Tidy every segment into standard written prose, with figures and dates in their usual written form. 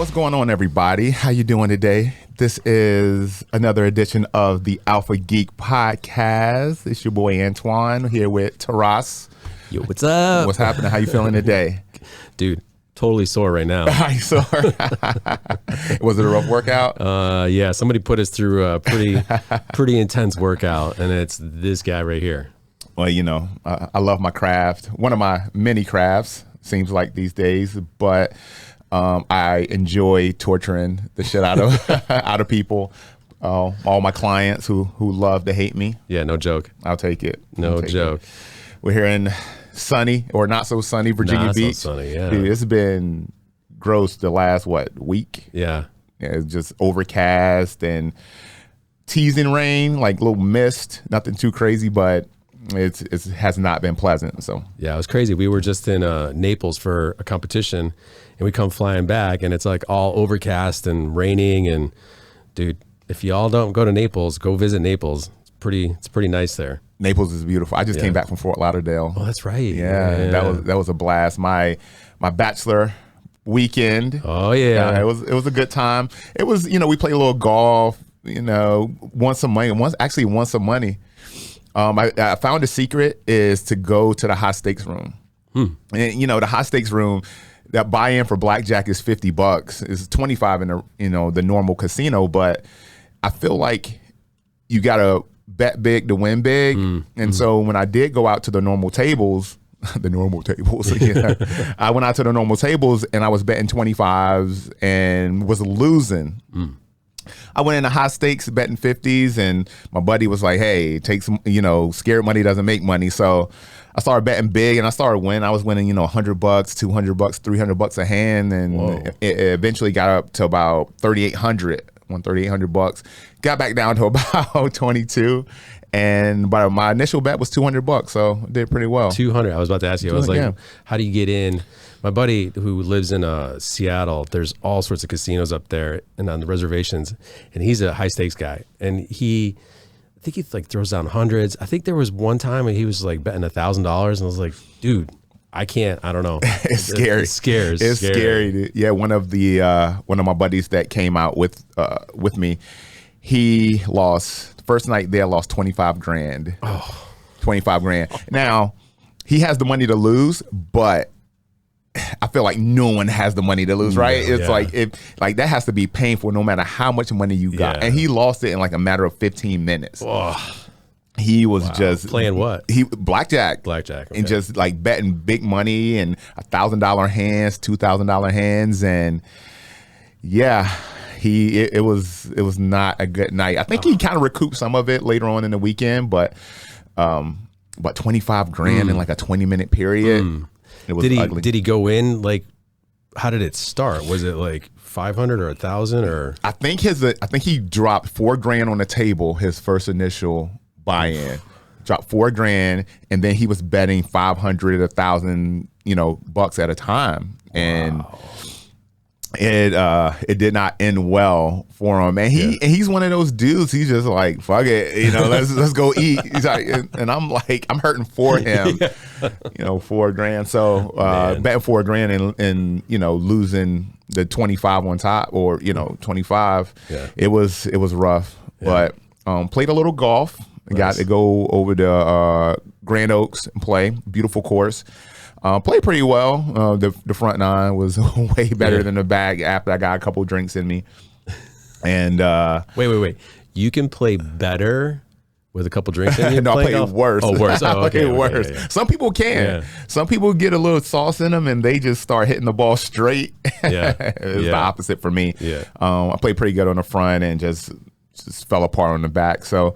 What's going on, everybody? How you doing today? This is another edition of the Alpha Geek Podcast. It's your boy Antoine here with Taras. Yo, what's up? What's happening? How you feeling today? Dude, totally sore right now. Are you sore? Was it a rough workout? Yeah, somebody put us through a pretty intense workout, and it's this guy right here. Well, you know, I love my craft. One of my many crafts, seems like these days, but I enjoy torturing the shit out of people. All my clients who love to hate me. Yeah, no joke. I'll take it. No joke. We're here in sunny or not so sunny Virginia Beach. So sunny, yeah. Dude, it's been gross the last week. Yeah. It's just overcast and teasing rain, like little mist. Nothing too crazy, but it has not been pleasant. So yeah, it was crazy. We were just in Naples for a competition, and we come flying back, and it's like all overcast and raining. And dude, if y'all don't go to Naples, go visit Naples. It's pretty nice there. Naples is beautiful. I just came back from Fort Lauderdale. Oh, that's right. Yeah. That was a blast. My bachelor weekend. Oh yeah. It was a good time. It was, we played a little golf, won some money. Won some money. I found the secret is to go to the high stakes room. And the high stakes room, that buy-in for blackjack is $50. It's $25 in the normal casino, but I feel like you gotta bet big to win big. And so when I did go out to the normal tables, I went out to the normal tables and I was betting 25s and was losing. I went into high stakes betting 50s, and my buddy was like, hey, take some, scared money doesn't make money. So I started betting big and I started winning. I was winning, $100, $200, $300 a hand. And it eventually got up to about 3,800, won $3,800, got back down to about 22. But my initial bet was $200, so I did pretty well. 200. I was about to ask you. I was like, how do you get in? My buddy who lives in Seattle, there's all sorts of casinos up there and on the reservations, and he's a high stakes guy. And I think he like throws down hundreds. I think there was one time when he was like betting $1,000, and I was like, dude, I can't. I don't know. It's scary. It's scary. Dude. Yeah, one of my buddies that came out with me, he lost the first night there. Lost $25,000. Oh. $25,000. Now he has the money to lose, but I feel like no one has the money to lose, right? It's like that has to be painful no matter how much money you got. And he lost it in like a matter of 15 minutes. Oh. He was just playing what? Blackjack. Okay. And just like betting big money and $1,000 hands, $2,000 hands, and it was not a good night. I think he kind of recouped some of it later on in the weekend, but $25,000 in like a 20-minute period. It was ugly. Did he go in like? How did it start? Was it like 500 or 1,000 or? I think he dropped $4,000 on the table. His first initial buy-in, dropped $4,000, and then he was betting 500, 1,000, bucks at a time, and it did not end well for him. And he's one of those dudes. He's just like, fuck it, let's go eat. He's like, and I'm like, I'm hurting for him, $4,000. So betting $4,000 and losing the 25 on top, or 25. It was rough. But played a little golf. Nice. Got to go over to Grand Oaks and play. Beautiful course. Played pretty well. The front nine was way better than the back after I got a couple drinks in me. And wait. You can play better with a couple drinks in you? No, I played worse. Oh, worse. Oh, okay. Worse. Yeah. Some people can. Yeah. Some people get a little sauce in them and they just start hitting the ball straight. Yeah. It's the opposite for me. Yeah. I played pretty good on the front and just fell apart on the back. So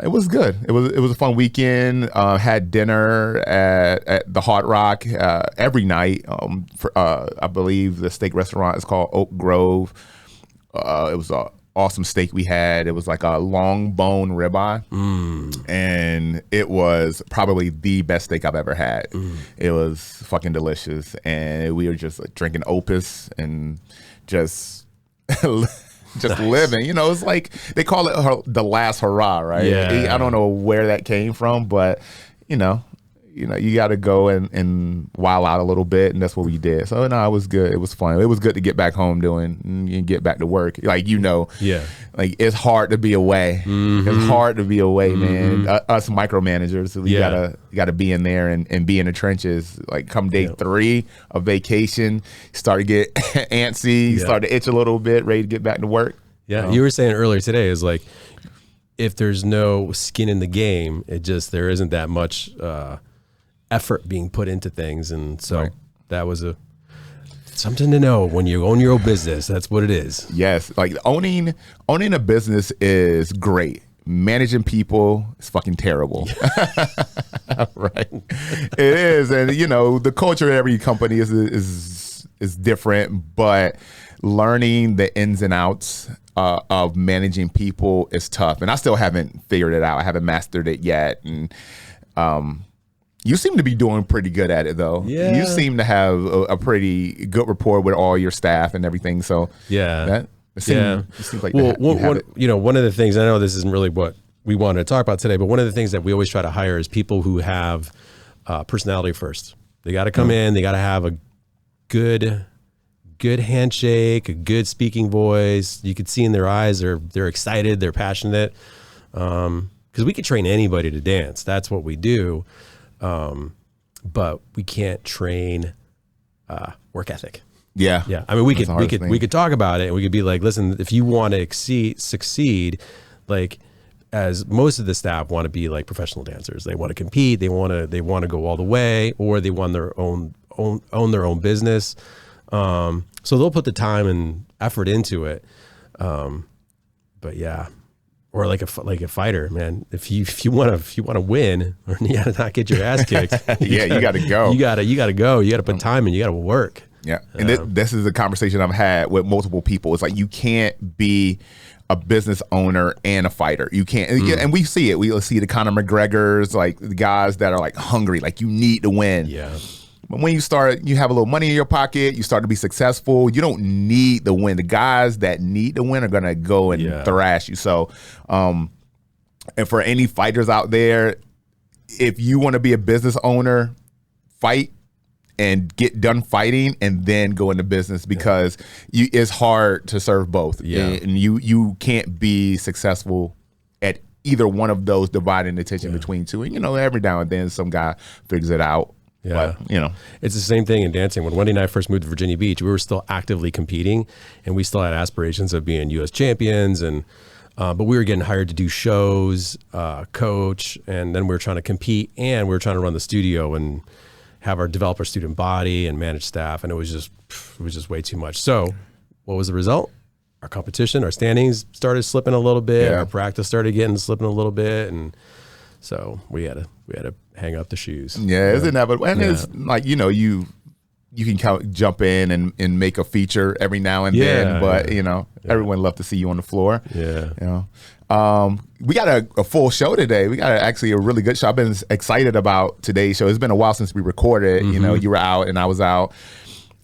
it was good. It was a fun weekend. Had dinner at the Hard Rock every night. I believe the steak restaurant is called Oak Grove. It was an awesome steak we had. It was like a long bone ribeye, and it was probably the best steak I've ever had. It was fucking delicious, and we were just drinking Opus and just nice. Living. It's like they call it the last hurrah, right? Yeah. I don't know where that came from, but you got to go and wild out a little bit, and that's what we did. So no, it was good. It was fun. It was good to get back home and get back to work. Like like it's hard to be away. Mm-hmm. It's hard to be away, man. Us micromanagers, we gotta be in there and be in the trenches. Like come day 3 of vacation, start to get antsy, start to itch a little bit, ready to get back to work. Yeah, you were saying earlier today is like if there's no skin in the game, there isn't that much effort being put into things, and so that was something to know when you own your own business. That's what it is. Yes, like owning a business is great. Managing people is fucking terrible. Right, it is, and the culture of every company is different, but learning the ins and outs of managing people is tough, and I still haven't figured it out. I haven't mastered it yet, and you seem to be doing pretty good at it, though. Yeah. You seem to have a pretty good rapport with all your staff and everything. So it seems like one of the things, I know this isn't really what we wanted to talk about today, but one of the things that we always try to hire is people who have personality first. They got to come in. They got to have a good handshake, a good speaking voice. You could see in their eyes they're excited, they're passionate. Because we could train anybody to dance. That's what we do. But we can't train work ethic. Yeah. I mean, we could talk about it, and we could be like, listen, if you want to succeed, like, as most of the staff want to be like professional dancers, they want to compete, they want to go all the way, or they want their own business. So they'll put the time and effort into it. But yeah. Or like a fighter, man. If you want to win, or you gotta not get your ass kicked. You gotta go. You gotta go. You gotta put time in. You gotta work. Yeah, and this is a conversation I've had with multiple people. It's like you can't be a business owner and a fighter. You can't, and we see it. We see the Conor McGregors, like the guys that are like hungry, like you need to win. Yeah. But when you have a little money in your pocket, you start to be successful. You don't need to win. The guys that need to win are gonna go and thrash you. So, and for any fighters out there, if you want to be a business owner, fight and get done fighting, and then go into business, because it's hard to serve both. Yeah, and you can't be successful at either one of those, dividing the attention between two. And every now and then some guy figures it out. Yeah, but, it's the same thing in dancing. When Wendy and I first moved to Virginia Beach, we were still actively competing, and we still had aspirations of being U.S. champions. And but we were getting hired to do shows, coach, and then we were trying to compete, and we were trying to run the studio and have our developer student body and manage staff, and it was just way too much. So, what was the result? Our competition, our standings started slipping a little bit. Our practice started slipping a little bit, and so we had to hang up the shoes. Yeah, it's inevitable. And it's like, you can jump in and make a feature every now and then, but everyone love to see you on the floor. Yeah. We got a full show today. We got actually a really good show. I've been excited about today's show. It's been a while since we recorded. You were out and I was out,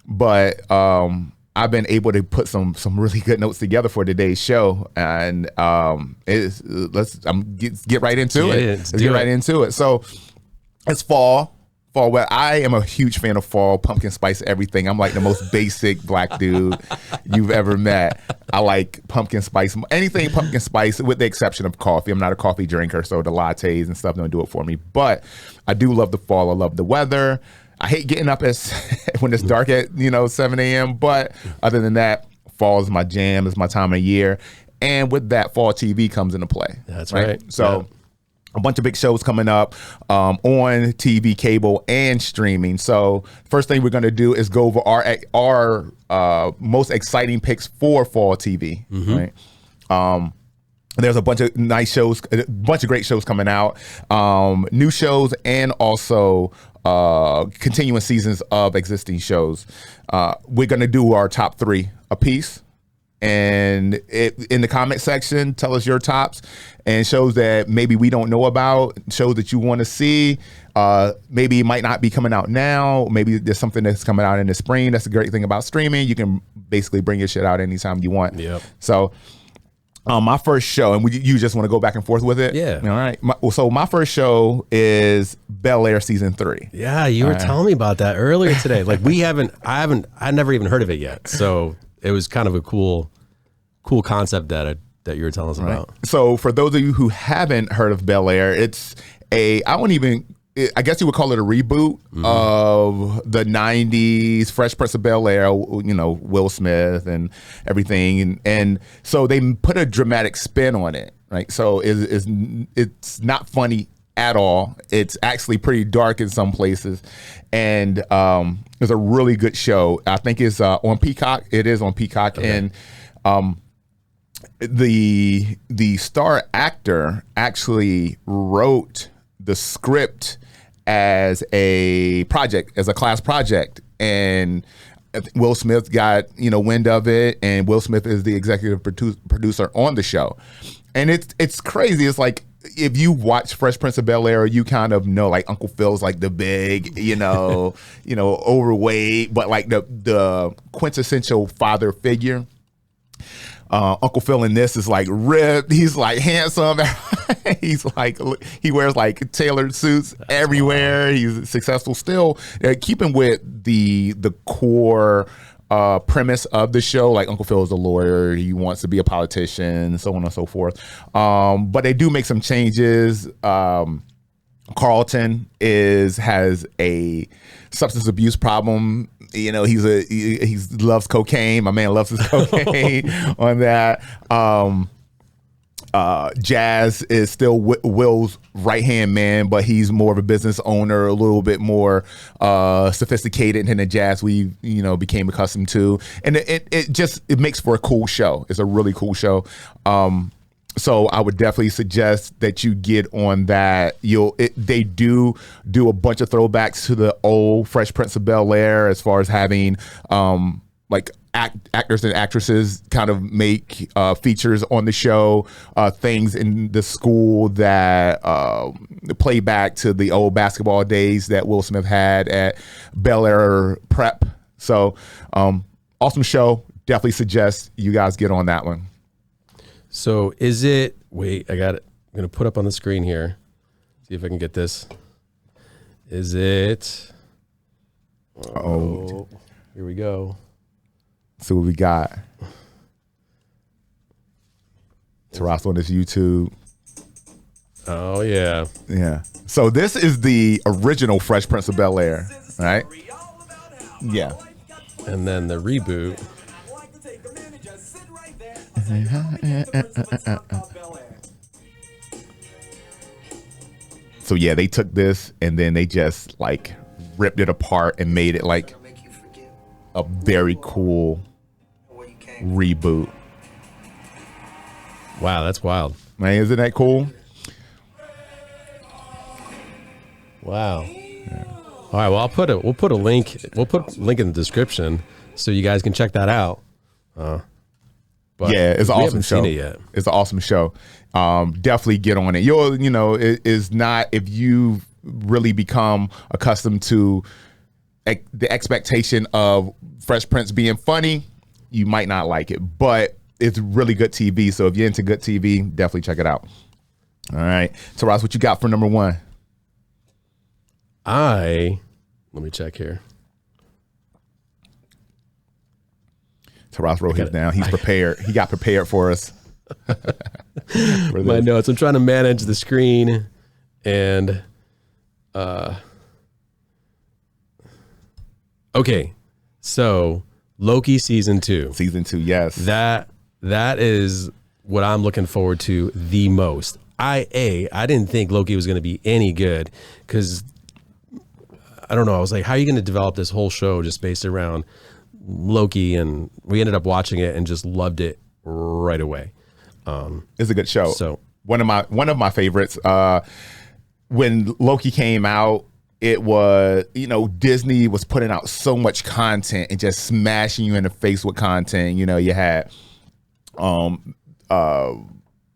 but I've been able to put some really good notes together for today's show, and let's get right into it. Let's get right into it. So it's fall. Well, I am a huge fan of fall, pumpkin spice everything. I'm like the most basic black dude you've ever met. I like pumpkin spice, anything pumpkin spice, with the exception of coffee. I'm not a coffee drinker, so the lattes and stuff don't do it for me. But I do love the fall. I love the weather. I hate getting up when it's dark at 7 a.m. But other than that, fall is my jam. It's my time of year, and with that, fall TV comes into play. That's right. So. Yeah. A bunch of big shows coming up on TV, cable, and streaming. So first thing we're going to do is go over our most exciting picks for fall TV. Right. There's a bunch of nice shows, a bunch of great shows coming out, new shows, and also continuing seasons of existing shows. We're going to do our top 3 apiece. And in the comment section, tell us your tops and shows that maybe we don't know about, shows that you want to see. Maybe it might not be coming out now. Maybe there's something that's coming out in the spring. That's the great thing about streaming. You can basically bring your shit out anytime you want. Yep. So My first show, and you just want to go back and forth with it? Yeah. All right. So my first show is Bel Air season 3. Yeah, you were telling me about that earlier today. Like I never even heard of it yet. So it was kind of a cool concept that you were telling us about. So for those of you who haven't heard of Bel Air, it's I guess you would call it a reboot of the 90s Fresh Prince of Bel-Air, Will Smith and everything. And so they put a dramatic spin on it, right? So it's not funny at all. It's actually pretty dark in some places. And it's a really good show. I think it's on Peacock. It is on Peacock. Okay. And the star actor actually wrote the script as a class project, and Will Smith got wind of it, and Will Smith is the executive producer on the show. And it's crazy. It's like, if you watch Fresh Prince of Bel-Air, you kind of know like Uncle Phil's like the big, overweight, but like the quintessential father figure. Uncle Phil in this is like ripped. He's like handsome. He's like, he wears like tailored suits everywhere. Wild. He's successful still. Keeping with the core premise of the show, like Uncle Phil is a lawyer. He wants to be a politician, so on and so forth. But they do make some changes. Carlton has a substance abuse problem. He loves cocaine. My man loves his cocaine on that. Jazz is still Will's right-hand man, but he's more of a business owner, a little bit more sophisticated than the Jazz we became accustomed to. And it makes for a cool show. It's a really cool show. So I would definitely suggest that you get on that. They do a bunch of throwbacks to the old Fresh Prince of Bel-Air, as far as having actors and actresses kind of make features on the show, things in the school that play back to the old basketball days that Will Smith had at Bel-Air Prep. So awesome show. Definitely suggest you guys get on that one. So is it, wait, I got it. I'm going to put up on the screen here. See if I can get this. Is it? Oh, here we go. So what we got? Taras on this YouTube. Oh, yeah. Yeah. So this is the original Fresh Prince of Bel-Air, right? Yeah. And then the reboot. So yeah, they took this and then they just like ripped it apart and made it like a very cool reboot. Wow, that's wild. Man, isn't that cool? Wow. Yeah. All right, well, we'll put a link in the description so you guys can check that out. But yeah, it's an awesome show. Seen it yet. It's an awesome show. Definitely get on it. It is not, if you really become accustomed to the expectation of Fresh Prince being funny, you might not like it, but it's really good TV. So if you're into good TV, definitely check it out. All right. So Ross, what you got for number 1? Let me check here. Taras wrote his down. He's prepared. He got prepared for us. My notes. I'm trying to manage the screen, and okay. So Loki season 2. Season 2, yes. That is what I'm looking forward to the most. I didn't think Loki was going to be any good, because I don't know. I was like, how are you going to develop this whole show just based around Loki? And we ended up watching it and just loved it right away. It's a good show. So one of my favorites. When Loki came out, it was, Disney was putting out so much content and just smashing you in the face with content. You had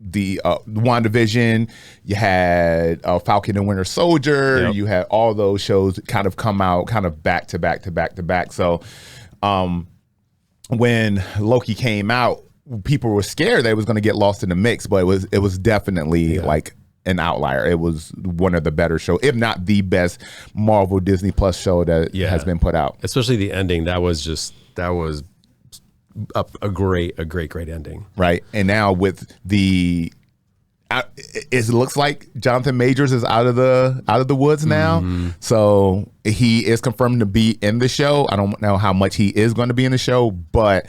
the WandaVision, you had Falcon and Winter Soldier, Yep. You had all those shows kind of come out kind of back to back to back to back. So when Loki came out, people were scared that it was going to get lost in the mix, but it was definitely like an outlier. It was one of the better shows, if not the best Marvel Disney Plus show that has been put out. Especially the ending. That was a great ending. Right. And now with it looks like Jonathan Majors is out of the woods now. So he is confirmed to be in the show. I don't know how much he is going to be in the show, but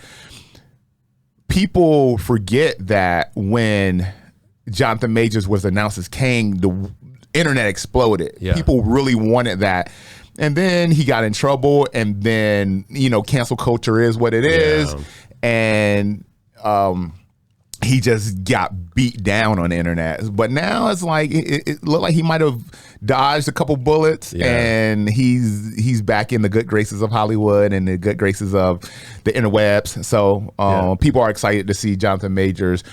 people forget that when Jonathan Majors was announced as Kang, the internet exploded. People really wanted that. And then he got in trouble, and then, cancel culture is what it is. And he just got beat down on the internet. But now it's like it looked like he might have dodged a couple bullets, and he's back in the good graces of Hollywood and the good graces of the interwebs. So people are excited to see Jonathan Majors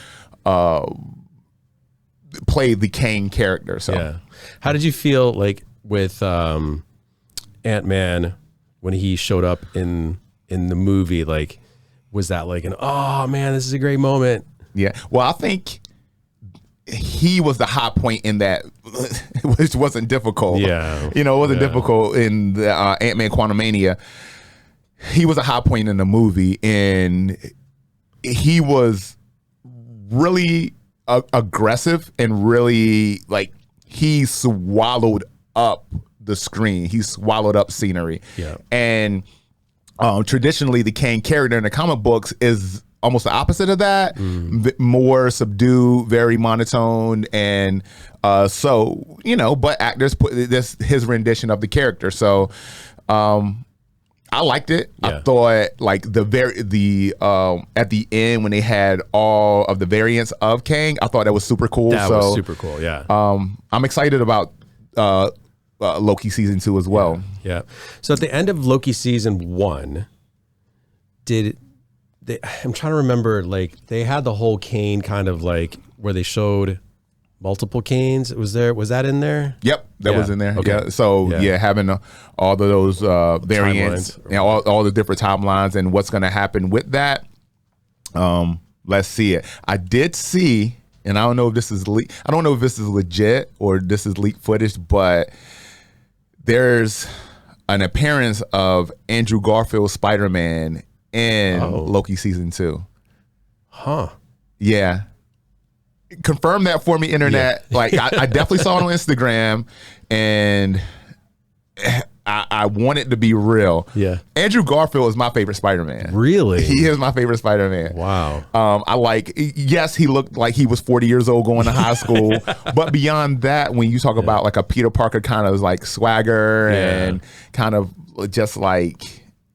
play the Kang character. So how did you feel like with Ant-Man when he showed up in the movie? Like, was that like oh man, this is a great moment? Yeah. Well, I think he was the high point in that, which wasn't difficult. It wasn't difficult in the Ant-Man Quantumania. He was a high point in the movie, and he was really aggressive and really like he swallowed up the screen. He swallowed up scenery. And traditionally, the Kang character in the comic books is almost the opposite of that, more subdued, very monotone, and but actors put this his rendition of the character. So I liked it. I thought like at the end when they had all of the variants of Kang, I thought that was super cool. That was super cool. I'm excited about Loki season 2 as well. So at the end of Loki season 1, I'm trying to remember, like they had the whole Kane kind of like where they showed multiple Kanes. Was that in there? Yep, that was in there. Okay. So having all of those variants, all the different timelines and what's going to happen with that. Let's see it. I did see, and I don't know if this is legit or this is leaked footage, but there's an appearance of Andrew Garfield's Spider-Man in Loki season 2. Yeah. Confirm that for me, internet. Like I definitely saw it on Instagram, and I want it to be real. Andrew Garfield is my favorite Spider-Man. Really? He is my favorite Spider-Man. Wow. Yes, he looked like he was 40 years old going to high school. But beyond that, when you talk about like a Peter Parker kind of like swagger and kind of just like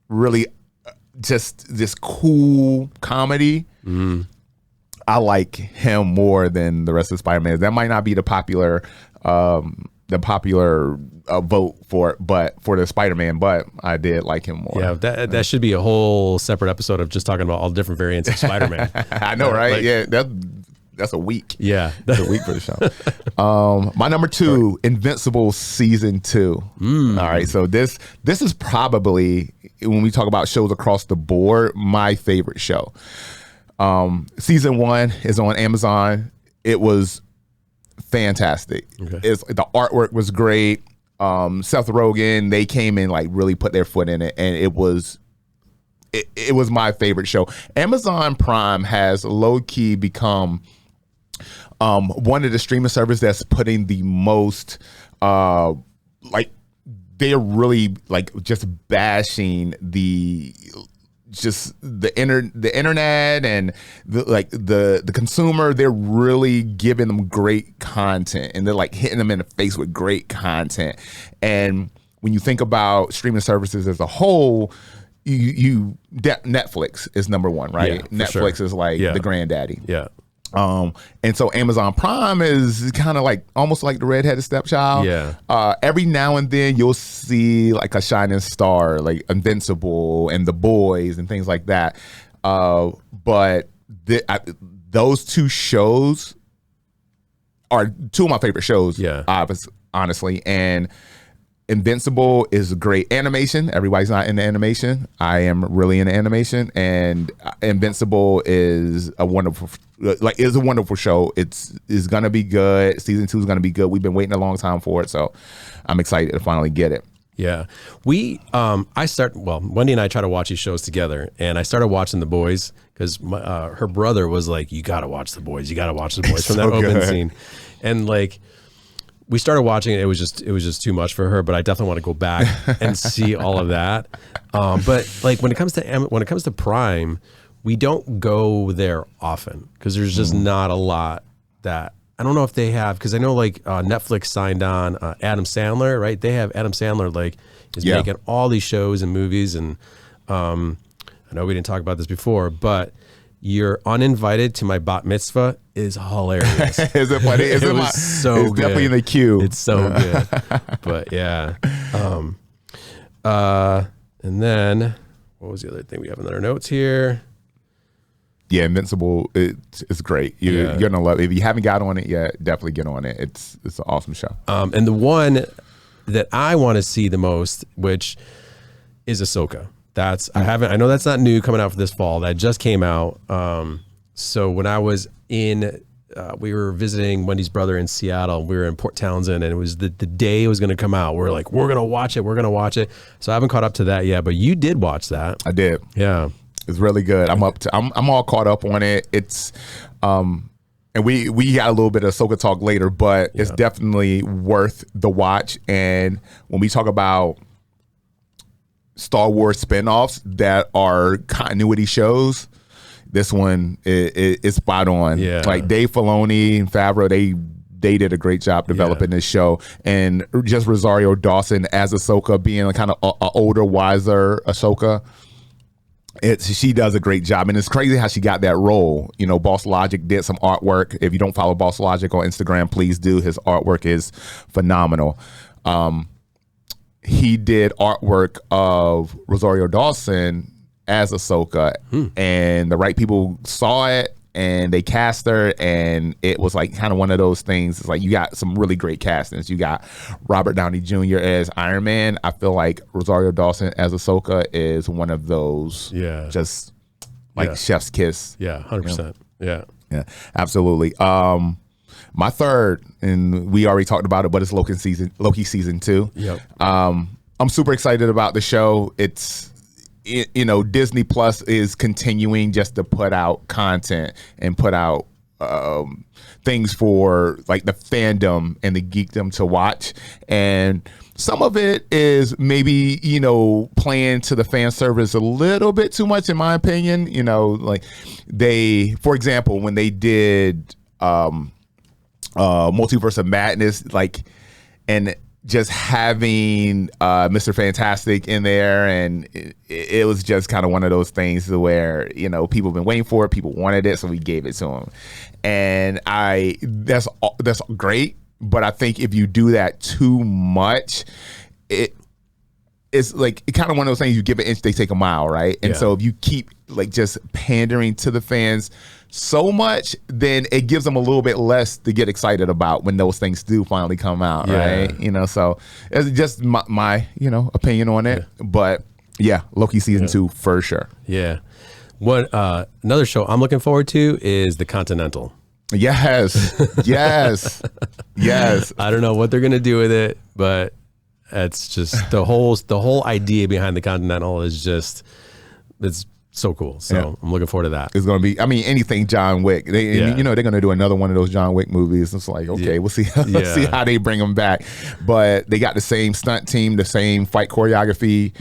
really just this cool comedy, I like him more than the rest of Spider-Man. That might not be the popular vote for it, but for the Spider-Man, but I did like him more. Yeah, that should be a whole separate episode of just talking about all different variants of Spider-Man. I know, right? That's a week. Yeah, that's a week for the show. My number 2, Invincible season 2. All right, so this is probably, when we talk about shows across the board, my favorite show. Season 1 is on Amazon. It was fantastic. The artwork was great. Seth Rogen, they came in like really put their foot in it, and it was my favorite show. Amazon Prime has low-key become one of the streaming services that's putting the most like they're really like just bashing the internet and the consumer. They're really giving them great content, and they're like hitting them in the face with great content. And when you think about streaming services as a whole, Netflix is number 1, right? Netflix is like the granddaddy. And so Amazon Prime is kind of like almost like the redheaded stepchild. Every now and then you'll see like a shining star, like Invincible and The Boys and things like that. But those 2 shows are 2 of my favorite shows, honestly. And Invincible is great animation. Everybody's not into animation. I am really into animation, and Invincible is a wonderful show. It's gonna be good. Season 2 is gonna be good. We've been waiting a long time for it, so I'm excited to finally get it. Yeah, Wendy and I try to watch these shows together, and I started watching The Boys because her brother was like, "You gotta watch The Boys. You gotta watch The Boys." From that open scene, and like we started watching it. It was just too much for her, but I definitely want to go back and see all of that. But like when it comes to Prime, we don't go there often because there's just not a lot that. I don't know if they have, because I know like Netflix signed on Adam Sandler, right? They have Adam Sandler is making all these shows and movies, and I know we didn't talk about this before, but You're Uninvited to My Bat Mitzvah is hilarious. Is it funny? It's definitely in the queue. It's so good. But yeah. And then what was the other thing we have in our notes here? Yeah, Invincible, it's great. You're gonna love it. If you haven't got on it yet, definitely get on it. It's an awesome show. And the one that I want to see the most, which is Ahsoka. I know that's not new, coming out for this fall. That just came out. So when I was we were visiting Wendy's brother in Seattle. We were in Port Townsend, and it was the day it was going to come out. We're like, we're gonna watch it. So I haven't caught up to that yet, but you did watch that. I did. Yeah. It's really good. I'm all caught up on it. It's and we got a little bit of Ahsoka talk later, but it's definitely worth the watch. And when we talk about Star Wars spinoffs that are continuity shows, this one is spot on. Yeah. Like Dave Filoni and Favreau, they did a great job developing this show, and just Rosario Dawson as Ahsoka, being a kind of a older, wiser Ahsoka. She does a great job, and it's crazy how she got that role. You know, Boss Logic did some artwork. If you don't follow Boss Logic on Instagram, please do. His artwork is phenomenal. He did artwork of Rosario Dawson as Ahsoka, and the right people saw it, and they cast her, and it was like kind of one of those things. It's like you got some really great castings. You got Robert Downey Jr. as Iron Man. I feel like Rosario Dawson as Ahsoka is one of those. Yeah, just like chef's kiss. Yeah, 100%. You know? Yeah, absolutely. My third, and we already talked about it, but it's Loki season 2. Yep. I'm super excited about the show. It's, you know, Disney Plus is continuing just to put out content and put out things for like the fandom and the geekdom to watch. And some of it is maybe, you know, playing to the fan service a little bit too much, in my opinion. You know, like for example, when they did Multiverse of Madness, like, and just having Mr. Fantastic in there, and it was just kind of one of those things where, you know, people have been waiting for it, people wanted it, so we gave it to them. And that's great, but I think if you do that too much, it's like kind of one of those things, you give an inch, they take a mile, right? And so if you keep like just pandering to the fans so much, then it gives them a little bit less to get excited about when those things do finally come out, right? You know, so it's just my you know, opinion on it. But yeah, Loki season 2 for sure. Yeah. What another show I'm looking forward to is The Continental. Yes. I don't know what they're gonna do with it, but it's just the whole idea behind The Continental is just, it's so cool. So I'm looking forward to that. It's going to be, I mean, anything John Wick. You know, they're going to do another one of those John Wick movies. It's like, okay, we'll see. Let's see how they bring them back. But they got the same stunt team, the same fight choreography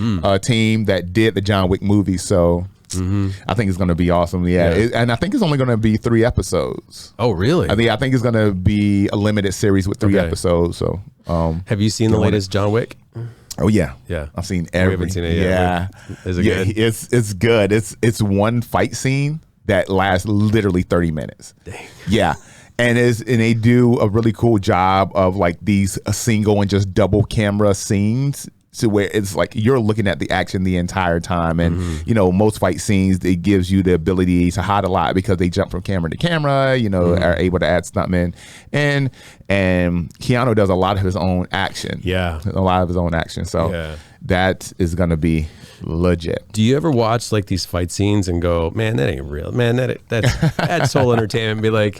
team that did the John Wick movie. So I think it's going to be awesome. And I think it's only going to be 3 episodes. Oh, really? I think it's going to be a limited series with 3 episodes. So, have you seen the latest John Wick? Oh yeah. I've seen every. We haven't seen it yet. Yeah, is it good? It's good. It's one fight scene that lasts literally 30 minutes. Dang. Yeah, and they do a really cool job of like these single and just double camera scenes to where it's like you're looking at the action the entire time. And, most fight scenes, it gives you the ability to hide a lot because they jump from camera to camera, are able to add stuntmen. And Keanu does a lot of his own action. Yeah. A lot of his own action. So that is going to be legit. Do you ever watch like these fight scenes and go, man, that ain't real? Man, that's soul entertainment. And be like,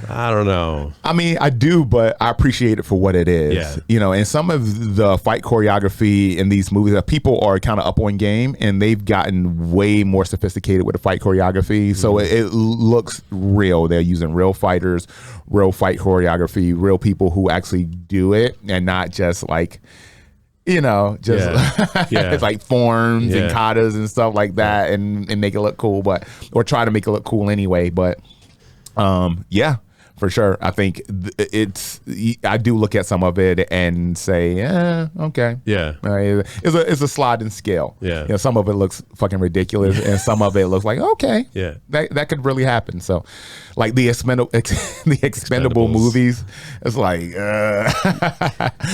I don't know. I mean, I do, but I appreciate it for what it is. Yeah. And some of the fight choreography in these movies, people are kind of up on game, and they've gotten way more sophisticated with the fight choreography. So it looks real. They're using real fighters, real fight choreography, real people who actually do it, and not just like, it's like forms and katas and stuff like that, and make it look cool, or try to make it look cool anyway. But for sure. I think I do look at some of it and say, okay. Yeah. It's a sliding scale. Yeah. Some of it looks fucking ridiculous and some of it looks like, okay. Yeah. That could really happen. So like the expendable movies, it's like,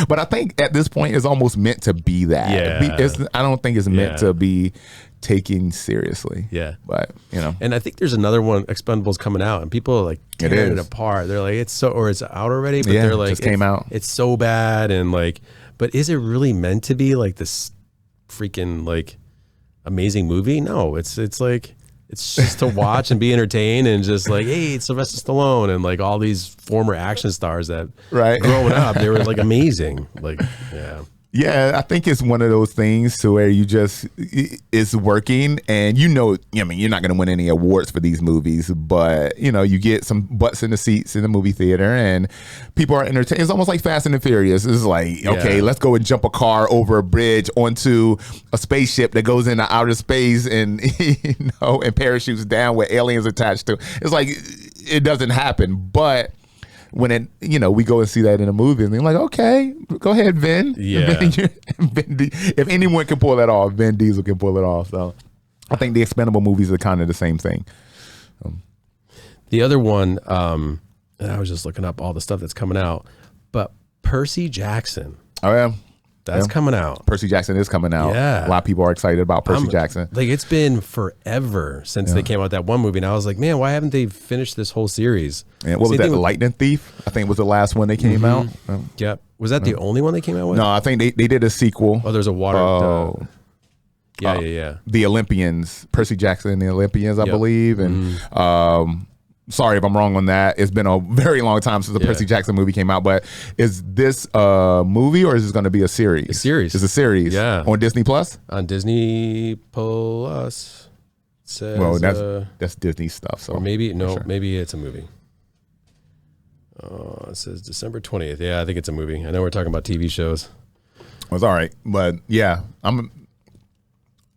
but I think at this point it's almost meant to be that. Yeah. I don't think it's meant to be taken seriously. Yeah. But, And I think there's another one, Expendables, coming out, and people are like tearing it apart. They're like, it's out already, but they're like, just came out. It's so bad, and like, but is it really meant to be like this freaking like amazing movie? No, it's like, it's just to watch and be entertained, and just like, hey, it's Sylvester Stallone and like all these former action stars that growing up, they were like amazing. Like, Yeah, I think it's one of those things to where it's working, and you're not going to win any awards for these movies, but you get some butts in the seats in the movie theater, and people are entertained. It's almost like Fast and the Furious. It's like, okay, let's go and jump a car over a bridge onto a spaceship that goes into outer space, and and parachutes down with aliens attached to. It's like it doesn't happen, but when we go and see that in a movie, and they're like, okay, go ahead, Vin. Yeah. If anyone can pull that off, Vin Diesel can pull it off. So I think the Expendable movies are kind of the same thing. The other one, and I was just looking up all the stuff that's coming out, but Percy Jackson. Oh, yeah. That's coming out. Percy Jackson is coming out. Yeah. A lot of people are excited about Percy Jackson. Like, it's been forever since they came out with that one movie, and I was like, man, why haven't they finished this whole series? Yeah, what was that, Lightning Thief? I think was the last one they came out. Yep. Was that the only one they came out with? No, I think they did a sequel. Oh, there's a water. The Olympians, Percy Jackson and the Olympians, I believe. And sorry if I'm wrong on that. It's been a very long time since the Percy Jackson movie came out. But is this a movie, or is this going to be a series? A series. It's a series. Yeah. On Disney Plus? On Disney Plus. Says, well, that's Disney stuff. So or maybe it's a movie. It says December 20th. Yeah, I think it's a movie. I know we're talking about TV shows. Well, it's all right, but yeah, I'm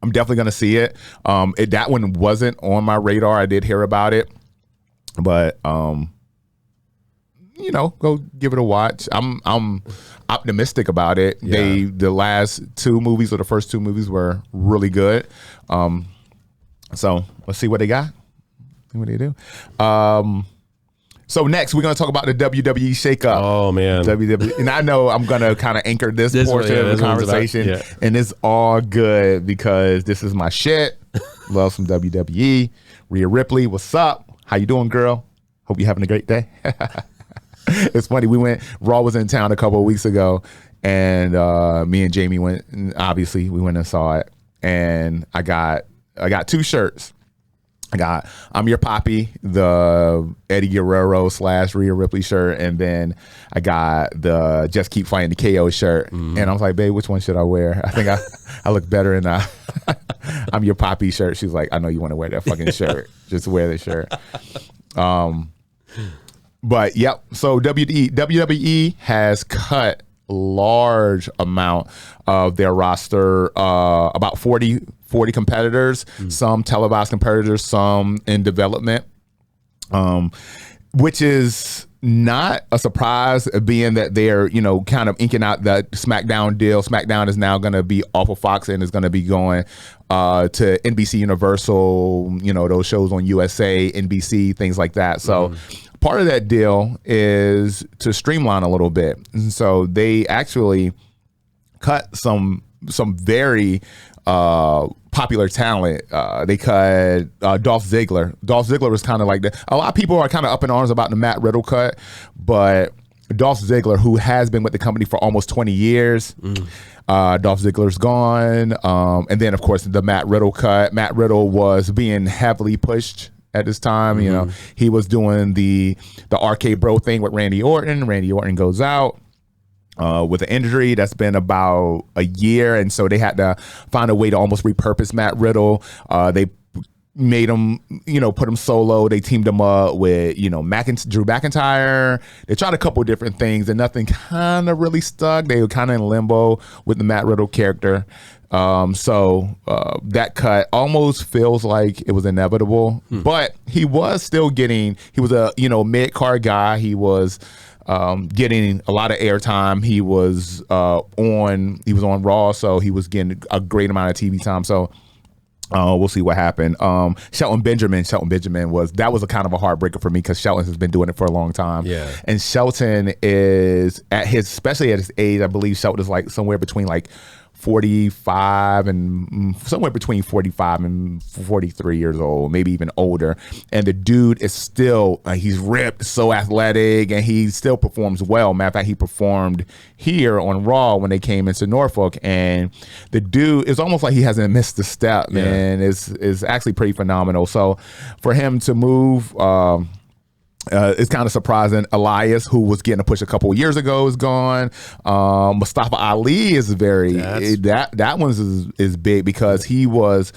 definitely gonna see it. That one wasn't on my radar. I did hear about it, but go give it a watch. I'm optimistic about it. Yeah. The last two movies, or the first two movies, were really good. So let's see what they got. See what they do. So next, we're going to talk about the WWE shakeup. Oh, man. WWE. And I know I'm going to kind of anchor this portion of the conversation. And it's all good because this is my shit. Love some WWE. Rhea Ripley, what's up? How you doing, girl? Hope you're having a great day. It's funny. Raw was in town a couple of weeks ago, and me and Jamie went, and obviously we went and saw it. And I got two shirts. I got I'm Your Poppy, the Eddie Guerrero / Rhea Ripley shirt, and then I got the Just Keep Fighting the KO shirt. And I was like, babe, which one should I wear? I think I look better in the I'm Your Poppy shirt. She's like, I know you want to wear that fucking shirt. Just wear the shirt. But yep. So WWE has cut large amount of their roster, about 40 competitors, some televised competitors, some in development, which is not a surprise, being that they're kind of inking out the SmackDown deal. SmackDown is now going to be off of Fox and is going to be going to NBC Universal, those shows on USA, NBC, things like that. So part of that deal is to streamline a little bit. And so they actually cut some very popular talent. They cut Dolph Ziggler. Dolph Ziggler was kind of like a lot of people are kind of up in arms about the Matt Riddle cut, but Dolph Ziggler, who has been with the company for almost 20 years, Dolph Ziggler's gone. And then, of course, the Matt Riddle cut. Matt Riddle was being heavily pushed at this time. You know, he was doing the RK Bro thing with Randy Orton. Randy Orton goes out with an injury that's been about a year, and so they had to find a way to almost repurpose Matt Riddle. They made him, put him solo. They teamed him up with, Drew McIntyre. They tried a couple of different things, and nothing kind of really stuck. They were kind of in limbo with the Matt Riddle character. So that cut almost feels like it was inevitable, but he was still getting. He was a mid-card guy. He was getting a lot of airtime. He was on Raw, so he was getting a great amount of TV time. So we'll see what happened. Shelton Benjamin was a kind of a heartbreaker for me because Shelton has been doing it for a long time. Yeah, and Shelton is especially at his age. I believe Shelton is like somewhere between like 45 and somewhere between 45 and 43 years old, maybe even older. And the dude is still, he's ripped, so athletic, and he still performs well. Matter of fact, he performed here on Raw when they came into Norfolk, and the dude is almost like he hasn't missed a step, man. It's actually pretty phenomenal. So for him to move, it's kind of surprising. Elias, who was getting a push a couple of years ago, is gone. Mustafa Ali is that one is big because he was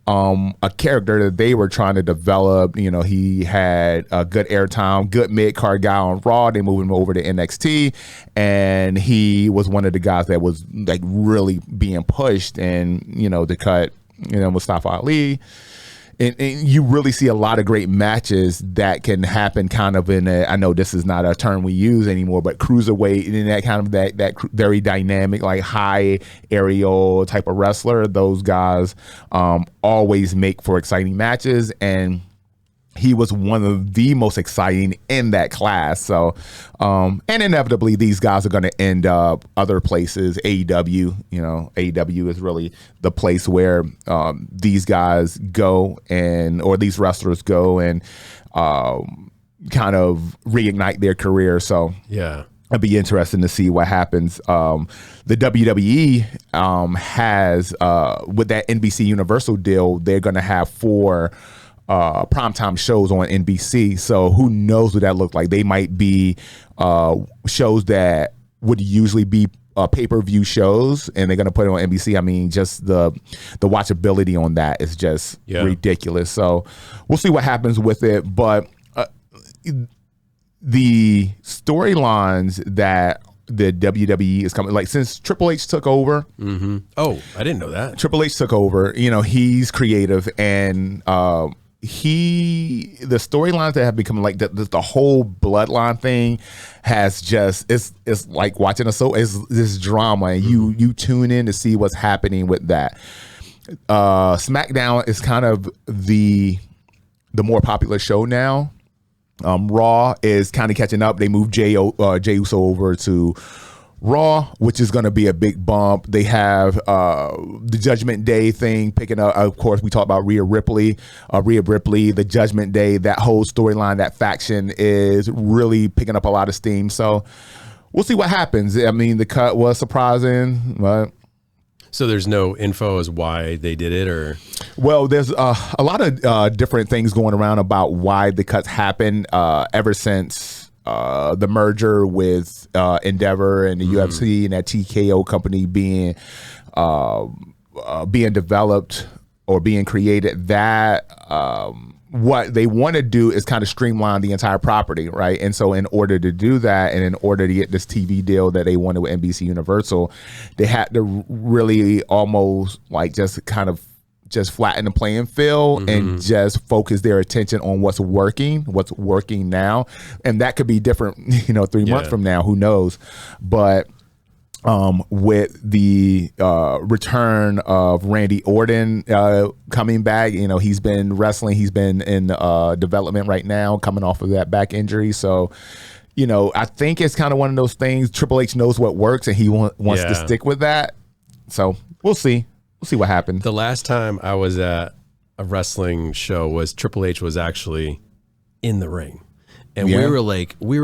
a character that they were trying to develop. He had a good airtime, good mid-card guy on Raw. They moved him over to NXT, and he was one of the guys that was like really being pushed. And to cut Mustafa Ali. And you really see a lot of great matches that can happen kind of in I know this is not a term we use anymore, but cruiserweight and that kind of that very dynamic, like high aerial type of wrestler. Those guys always make for exciting matches, and he was one of the most exciting in that class. So, and inevitably these guys are going to end up other places. AEW, AEW is really the place where these guys go or these wrestlers go and kind of reignite their career. So yeah, it'd be interesting to see what happens. The WWE has with that NBC Universal deal, they're going to have 4 primetime shows on NBC. So who knows what that looks like? They might be shows that would usually be pay-per-view shows, and they're going to put it on NBC. I mean, just the watchability on that is just ridiculous. So we'll see what happens with it. But the storylines that the WWE is coming, like since Triple H took over. Oh, I didn't know that. Triple H took over. He's creative, and the storylines that have become like the whole bloodline thing has just it's like watching it's this drama, and you tune in to see what's happening with that. SmackDown is kind of the more popular show now. Raw is kind of catching up. They moved Jey Uso over to Raw, which is going to be a big bump. They have the Judgment Day thing picking up. Of course, we talked about Rhea Ripley, the Judgment Day, that whole storyline, that faction is really picking up a lot of steam. So we'll see what happens. I mean, the cut was surprising, but... So there's no info as why they did it, or? Well, there's a lot of different things going around about why the cuts happened ever since the merger with Endeavor and the UFC and that TKO company being developed or being created. That what they want to do is kind of streamline the entire property, right? And so in order to do that, and in order to get this TV deal that they wanted with NBC Universal, they had to really almost like just kind of just flatten the playing field and just focus their attention on what's working now. And that could be different, 3 months from now, who knows? But with the return of Randy Orton coming back, he's been wrestling, he's been in development right now, coming off of that back injury. So I think it's kind of one of those things. Triple H knows what works, and he wants to stick with that. So we'll see. We'll see what happens. The last time I was at a wrestling show was Triple H was actually in the ring, and we were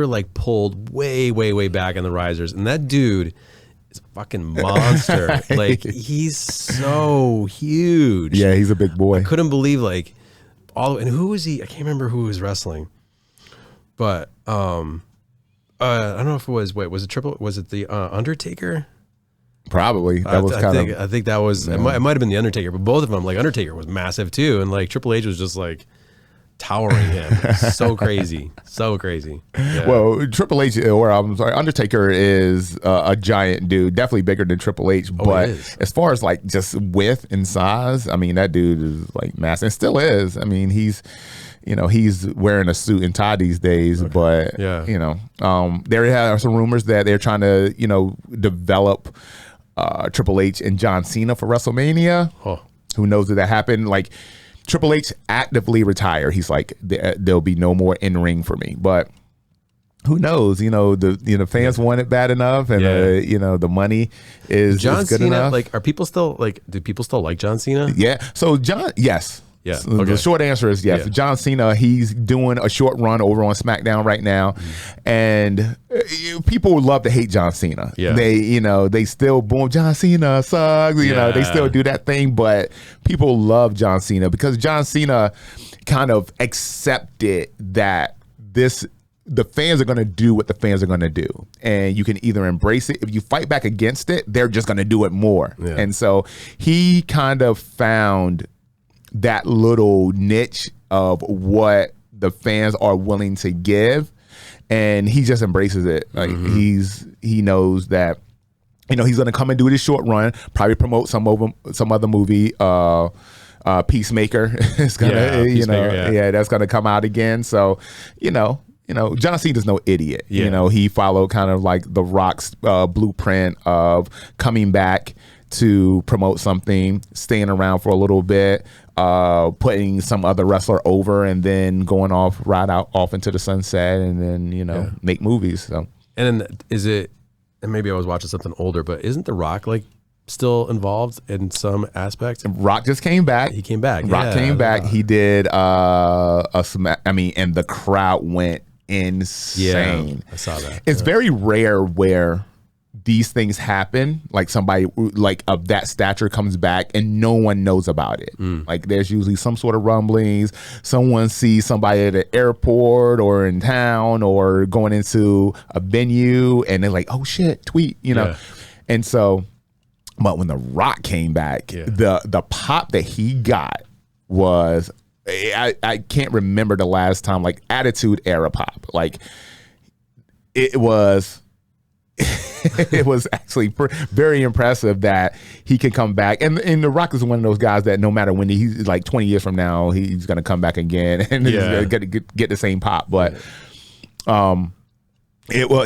like pulled way back in the risers, and that dude is a fucking monster. Like, he's so huge. Yeah, he's a big boy. I couldn't believe and who was he? I can't remember who was wrestling, but I don't know if it was was it the Undertaker? Probably. That was I think that was it might have been the Undertaker, but both of them, like, Undertaker was massive too, and like Triple H was just like towering him. So crazy. Yeah. Well, Triple H, or I'm sorry, Undertaker is a giant dude, definitely bigger than Triple H. But as far as like just width and size, I mean, that dude is like massive, and still is. I mean, he's wearing a suit and tie these days, but there are some rumors that they're trying to, develop Triple H and John Cena for WrestleMania. Oh. Who knows if that happened? Like, Triple H actively retired. He's like, there'll be no more in ring for me. But who knows? The fans want it bad enough, and the money is John good Cena, enough. Like, are people still do people still like John Cena? Yeah. So yes. Yeah. So the short answer is yes. Yeah. John Cena, he's doing a short run over on SmackDown right now, and people love to hate John Cena. Yeah. They still boom, John Cena sucks. They still do that thing, but people love John Cena because John Cena kind of accepted that the fans are going to do what the fans are going to do, and you can either embrace it. If you fight back against it, they're just going to do it more. Yeah. And so he kind of found that little niche of what the fans are willing to give, and he just embraces it. Like, he knows that he's going to come and do this short run, probably promote some other movie, Peacemaker. It's gonna that's gonna come out again. So John Cena's no idiot. He followed kind of like The Rock's blueprint of coming back to promote something, staying around for a little bit, putting some other wrestler over, and then going off into the sunset, and then make movies. So, and then and maybe I was watching something older, but isn't The Rock like still involved in some aspect? Rock just came back. He came back. Rock came back. He did and the crowd went insane. I saw that. It's very rare where these things happen, like somebody like of that stature comes back and no one knows about it. Like, there's usually some sort of rumblings. Someone sees somebody at an airport or in town or going into a venue, and they're like, oh shit, tweet, And so, but when The Rock came back, the pop that he got was, I can't remember the last time, like, Attitude Era pop. Like, it was it was actually very impressive that he can come back, and The Rock is one of those guys that no matter when he's like 20 years from now, he's gonna come back again and he's gonna get the same pop. But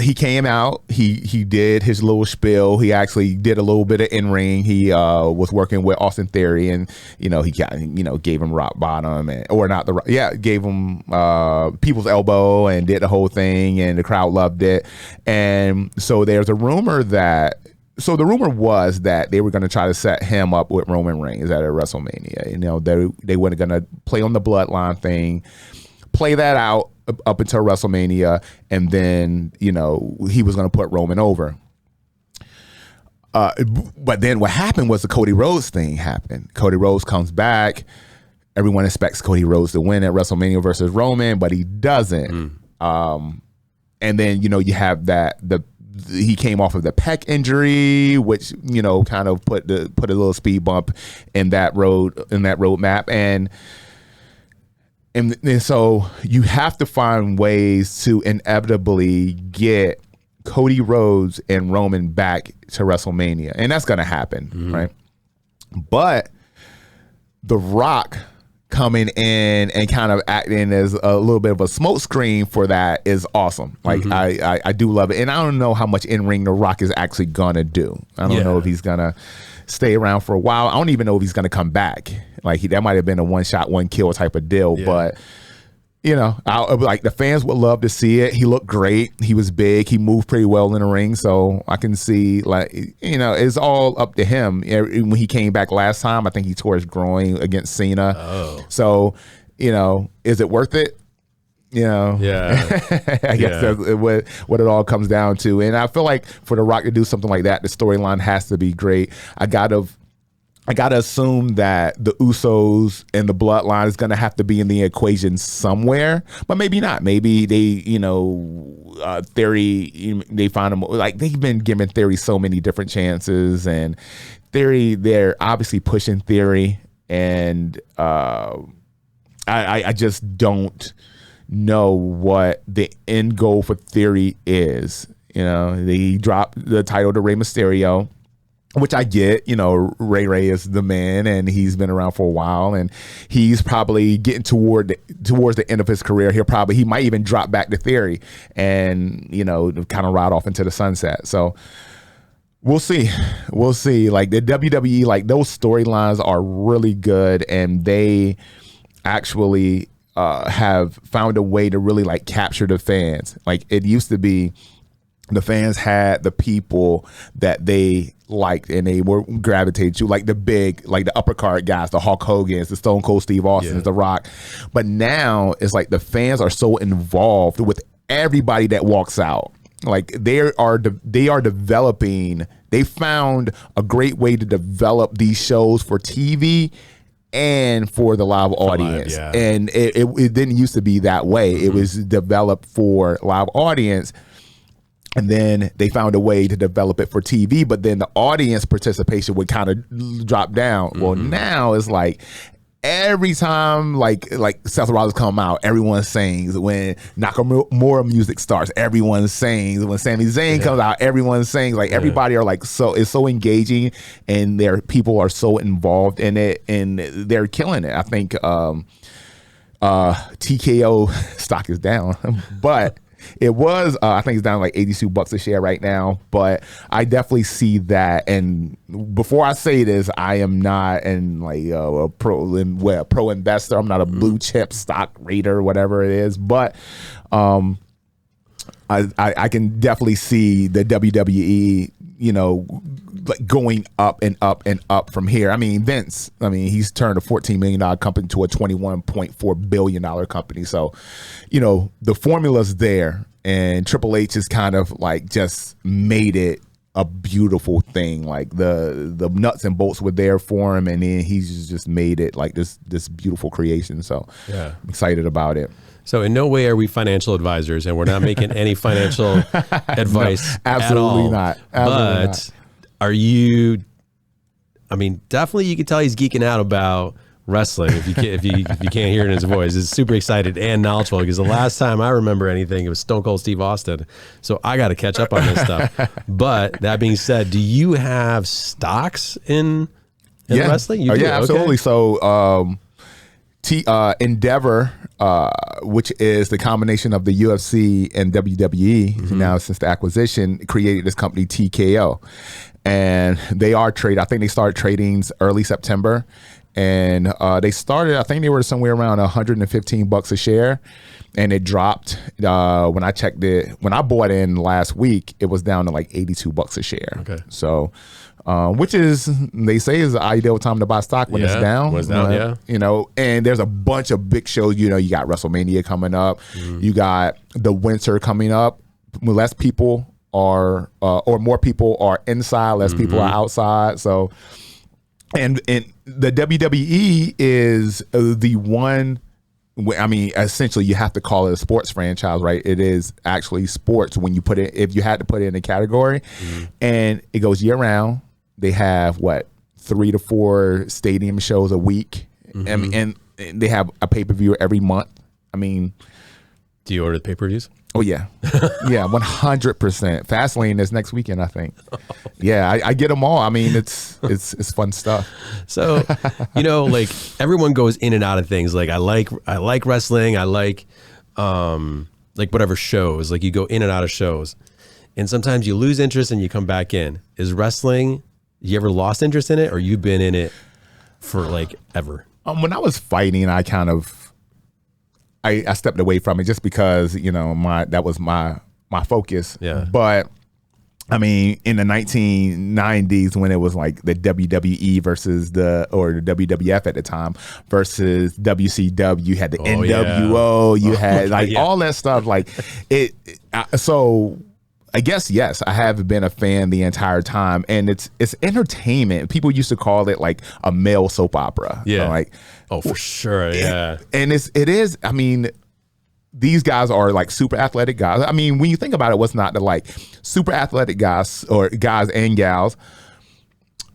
he came out, he did his little spiel. He actually did a little bit of in-ring. He was working with Austin Theory, and he gave him rock bottom, gave him people's elbow and did the whole thing, and the crowd loved it. And so there's a rumor so the rumor was that they were going to try to set him up with Roman Reigns at a WrestleMania. They weren't going to play on the bloodline thing, play that out up until WrestleMania, and then he was going to put Roman over. But then what happened was the Cody Rhodes thing happened. Cody Rhodes comes back. Everyone expects Cody Rhodes to win at WrestleMania versus Roman, but he doesn't. And then you have he came off of the pec injury, which kind of put a little speed bump in that roadmap. And so you have to find ways to inevitably get Cody Rhodes and Roman back to WrestleMania. And that's going to happen, right? But The Rock coming in and kind of acting as a little bit of a smokescreen for that is awesome. Like, I do love it. And I don't know how much in-ring The Rock is actually going to do. I don't know if he's going to stay around for a while. I don't even know if he's going to come back. Like, that might have been a one-shot, one-kill type of deal. But like the fans would love to see it. He looked great. He was big. He moved pretty well in the ring. So I can see, like, it's all up to him. When he came back last time, I think he tore his groin against Cena. Oh. So, is it worth it? Yeah. I guess that's what it all comes down to. And I feel like for The Rock to do something like that, the storyline has to be great. I gotta assume that the Usos and the Bloodline is gonna have to be in the equation somewhere, but maybe not. Maybe they, Theory, they find them, like, they've been giving Theory so many different chances, and Theory, they're obviously pushing Theory, and I just don't know what the end goal for Theory is. They dropped the title to Rey Mysterio, which I get. Ray is the man, and he's been around for a while, and he's probably getting towards the end of his career. He might even drop back to Theory and kind of ride off into the sunset. So we'll see. Like, the WWE, like, those storylines are really good, and they actually have found a way to really, like, capture the fans. Like, it used to be the fans had the people that they liked and they were gravitated to, like the big, like the upper card guys, the Hulk Hogan's, the Stone Cold Steve Austin's, The Rock. But now it's like the fans are so involved with everybody that walks out. Like, they are developing. They found a great way to develop these shows for TV and for the live audience. And it didn't used to be that way. It was developed for live audience, and then they found a way to develop it for TV, but then the audience participation would kind of drop down. Well, now it's like every time like Seth Rollins come out, everyone sings. When Nakamura music starts, everyone sings. When Sami Zayn comes out, everyone sings. Like, everybody are like, so it's so engaging, and their people are so involved in it, and they're killing it. I think TKO stock is down, but it was, I think it's down like $82 a share right now, but I definitely see that. And before I say this, I am not a pro investor. I'm not a blue chip stock raider, whatever it is, but I can definitely see the WWE, like, going up and up and up from here. I mean, Vince, he's turned a $14 million company to a $21.4 billion company. So, the formula's there, and Triple H has kind of like just made it a beautiful thing. Like, the nuts and bolts were there for him, and then he's just made it like this beautiful creation. So I'm excited about it. So in no way are we financial advisors, and we're not making any financial advice. No, absolutely not. Absolutely but not. Are you? I mean, definitely you can tell he's geeking out about wrestling if you can't hear it in his voice. He's super excited and knowledgeable, because the last time I remember anything, it was Stone Cold Steve Austin. So I got to catch up on this stuff. But that being said, do you have stocks in wrestling? You do? Absolutely. Okay. So Endeavor, which is the combination of the UFC and WWE, now since the acquisition, created this company TKO, and they are traded. I think they started trading early September, and they started. I think they were somewhere around $115 a share, and it dropped when I checked it. When I bought in last week, it was down to like $82 a share. Okay, so. Which is, they say, is the ideal time to buy stock when it's down. When it's down, and there's a bunch of big shows. You got WrestleMania coming up. You got the winter coming up. Less people are, or more people are inside, less people are outside. So, and the WWE is the one. I mean, essentially, you have to call it a sports franchise, right? It is actually sports when you put it, if you had to put it in a category, and it goes year round. They have 3 to 4 stadium shows a week, and they have a pay-per-view every month. I mean, do you order the pay-per-views? Oh yeah, 100%. Fastlane is next weekend, I think. Yeah, I get them all. I mean, it's fun stuff. So, like, everyone goes in and out of things. Like, I like wrestling. I like whatever shows. Like, you go in and out of shows, and sometimes you lose interest and you come back in. Is wrestling? You ever lost interest in it, or you've been in it for like ever? When I was fighting, I kind of I stepped away from it just because, that was my focus. Yeah. But I mean, in the 1990s, when it was like the WWE versus the WWF at the time versus WCW, you had the NWO, you had all that stuff. Like so I guess, yes, I have been a fan the entire time, and it's entertainment. People used to call it like a male soap opera. Yeah. For sure. Yeah. And it is, I mean, these guys are like super athletic guys. I mean, when you think about it, what's not the like super athletic guys or guys and gals,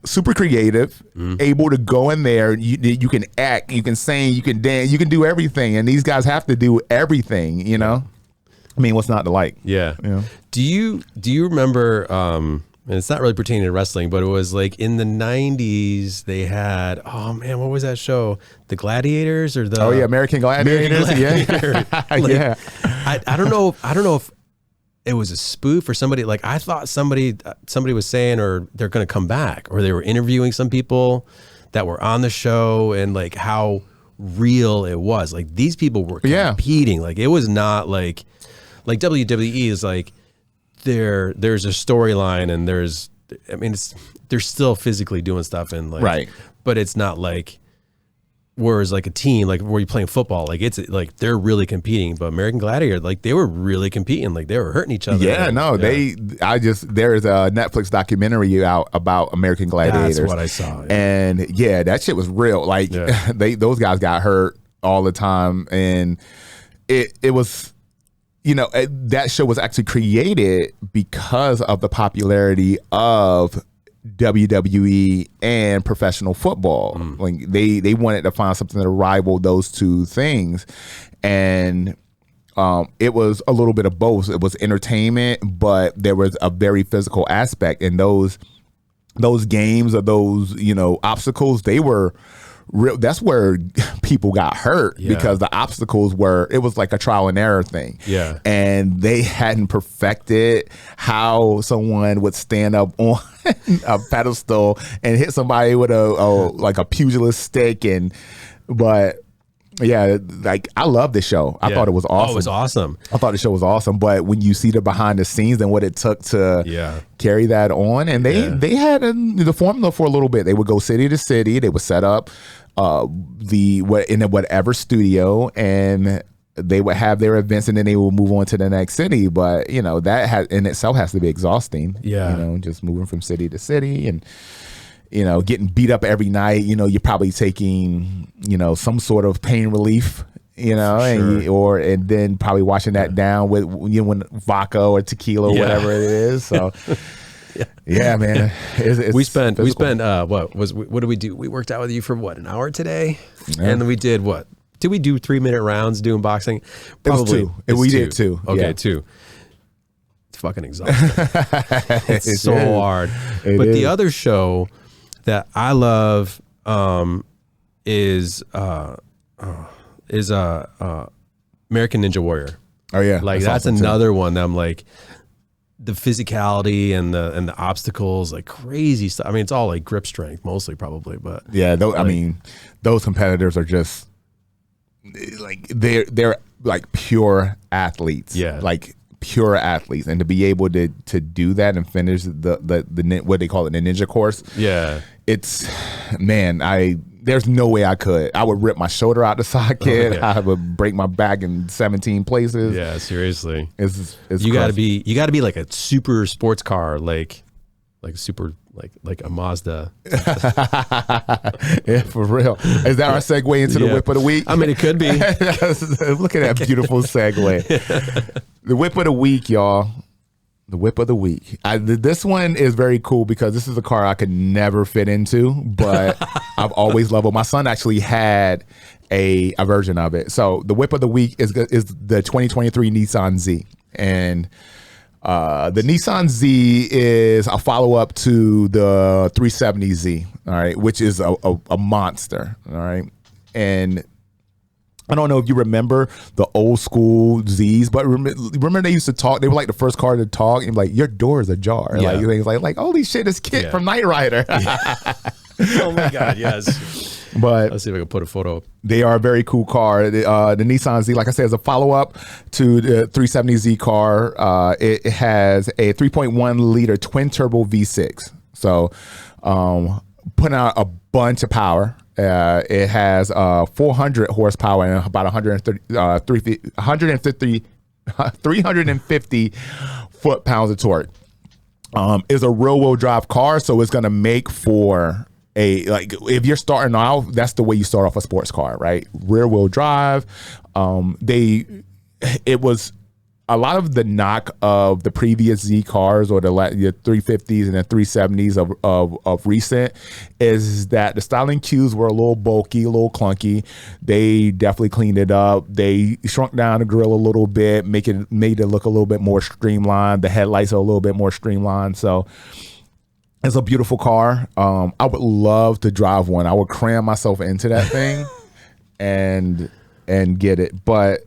super creative, able to go in there. You can act, you can sing, you can dance, you can do everything. And these guys have to do everything, I mean, what's not to like? Yeah. Do you remember, and it's not really pertaining to wrestling, but it was like in the 90s they had, oh man, what was that show? The Gladiators or the American Gladiators? Gladiator. Yeah. I don't know if it was a spoof or somebody, like I thought somebody was saying, or they're going to come back, or they were interviewing some people that were on the show, and like how real it was. Like these people were competing. Like it was not like WWE is like, there's a storyline, and they're still physically doing stuff, and like, right. But it's not like, whereas like a team, like where you're playing football, like it's like they're really competing. But American Gladiator, like they were really competing, like they were hurting each other. Yeah, there's a Netflix documentary out about American Gladiators. That's what I saw. Yeah. And that shit was real. Like those guys got hurt all the time, and it was. That show was actually created because of the popularity of WWE and professional football. Like they wanted to find something to rival those two things, and it was a little bit of both. It was entertainment, but there was a very physical aspect, and those games or those obstacles, they were real. That's where people got hurt because the obstacles it was like a trial and error thing. Yeah. And they hadn't perfected how someone would stand up on a pedestal and hit somebody with a pugilist stick. But I love the show. I thought it was awesome. Oh, it was awesome. I thought the show was awesome. But when you see the behind the scenes and what it took to carry that on, and they had the formula for a little bit. They would go city to city. They would set up in whatever studio, and they would have their events, and then they would move on to the next city. But that in itself has to be exhausting. Yeah, just moving from city to city and. Getting beat up every night, you're probably taking, some sort of pain relief, and then probably washing that down with, vodka or tequila or whatever it is. So, man, we spent what did we do? We worked out with you for an hour today, and we did what? Did we do 3-minute rounds doing boxing? Probably. It was 2. We did 2. Okay, 2. It's fucking exhausting. It's so hard. But the other show that I love is American Ninja Warrior. Oh yeah, like that's awesome another one that I'm like, the physicality and the obstacles, like crazy stuff. I mean, it's all like grip strength mostly, probably, but I mean, those competitors are just like they're like pure athletes. Yeah, like pure athletes, and to be able to do that and finish the what they call it, the ninja course. Yeah, it's there's no way I could. I would rip my shoulder out the socket. I would break my back in 17 places. Yeah, seriously. It's you gotta be like a super sports car, like super like a Mazda. Yeah, for real. Is that our segue into the whip of the week? I mean, it could be. Look at that beautiful segue. The whip of the week, y'all. The whip of the week. This one is very cool because this is a car I could never fit into, but I've always loved it. My son actually had a version of it. So the whip of the week is the 2023 Nissan Z. And the Nissan Z is a follow-up to the 370Z, all right, which is a monster, all right? And I don't know if you remember the old school Zs, but remember they used to talk. They were like the first car to talk, and like your door is ajar. Yeah. Like things like holy shit, this kid from Knight Rider. Oh my god, yes. But let's see if I can put a photo up. They are a very cool car. The Nissan Z, like I said, is a follow-up to the 370Z car. It has a 3.1 liter twin turbo V6. So putting out a bunch of power. It has 400 horsepower and about 350 foot-pounds of torque. It's a rear-wheel drive car, so it's going to make for if you're starting out, that's the way you start off a sports car, right? Rear-wheel drive. It was a lot of the knock of the previous Z cars or the 350s and the 370s of recent is that the styling cues were a little bulky, a little clunky. They definitely cleaned it up. They shrunk down the grill a little bit, made it look a little bit more streamlined. The headlights are a little bit more streamlined. So it's a beautiful car. I would love to drive one. I would cram myself into that thing and get it. But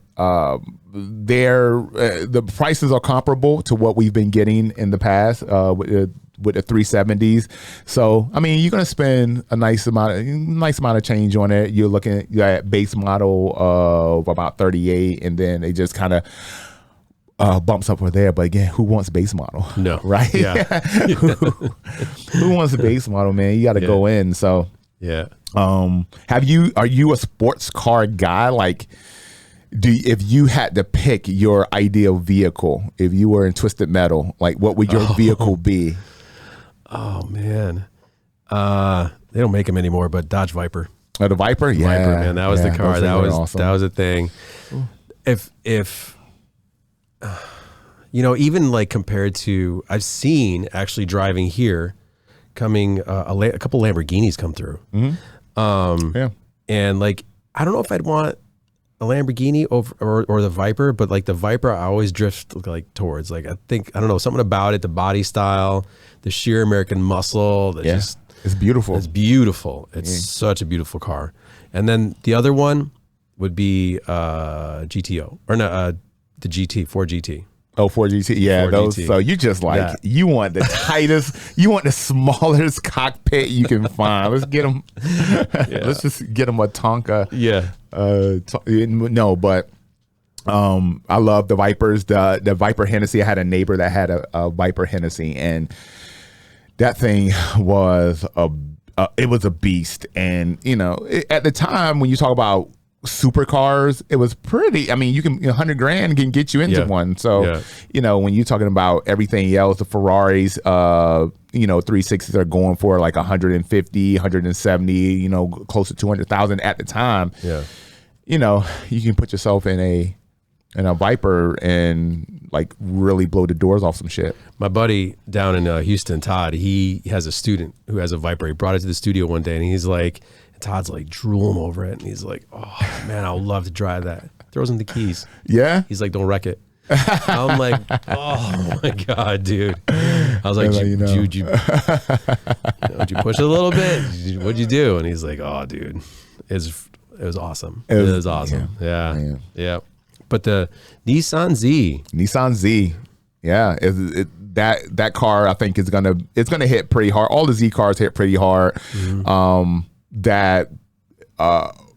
the prices are comparable to what we've been getting in the past with the 370s. So I mean, you're gonna spend a nice amount of change on it. You're looking at base model of about 38, and then it just kind of bumps up over there. But again, who wants base model? No, right? Yeah. who wants a base model, man? You got to go in. So yeah. Are you a sports car guy? Like, if you had to pick your ideal vehicle, if you were in Twisted Metal, like what would your vehicle be? Oh man, they don't make them anymore, but Dodge Viper. Oh, the Viper, yeah, Viper, man, that was the car. That was awesome. That was a thing. If even like compared to, I've seen actually driving here, coming a couple Lamborghinis come through. Mm-hmm. And like I don't know if I'd want a Lamborghini or the Viper, but like the Viper I always drift like towards. Like I don't know, something about it, the body style, the sheer American muscle. It's beautiful. It's beautiful. It's such a beautiful car. And then the other one would be GTO or no, the GT, Ford GT. Oh, Ford GT. Yeah, Ford those. GT. So you just like, you want the tightest, you want the smallest cockpit you can find. Let's get them. Let's just get them a Tonka. Yeah. No, but I love the Vipers. The Viper Hennessy. I had a neighbor that had a Viper Hennessy, and that thing was it was a beast. And at the time when you talk about supercars, it was pretty. I mean, you can $100,000 can get you into one. So when you're talking about everything else, the Ferraris, 360s are going for like 150, 170, close to 200,000 at the time. You can put yourself in a Viper and like really blow the doors off some shit. My buddy down in Houston, Todd, he has a student who has a Viper. He brought it to the studio one day, and he's like, Todd's like drooling over it, and he's like, "Oh man, I would love to drive that." Throws him the keys. Yeah. He's like, "Don't wreck it." I'm like, "Oh my god, dude!" I was like, "Did you push it a little bit? What'd you do?" And he's like, "Oh, dude, it was awesome. It was awesome. Yeah. But the Nissan Z, yeah, that car I think it's gonna hit pretty hard. All the Z cars hit pretty hard. Mm-hmm.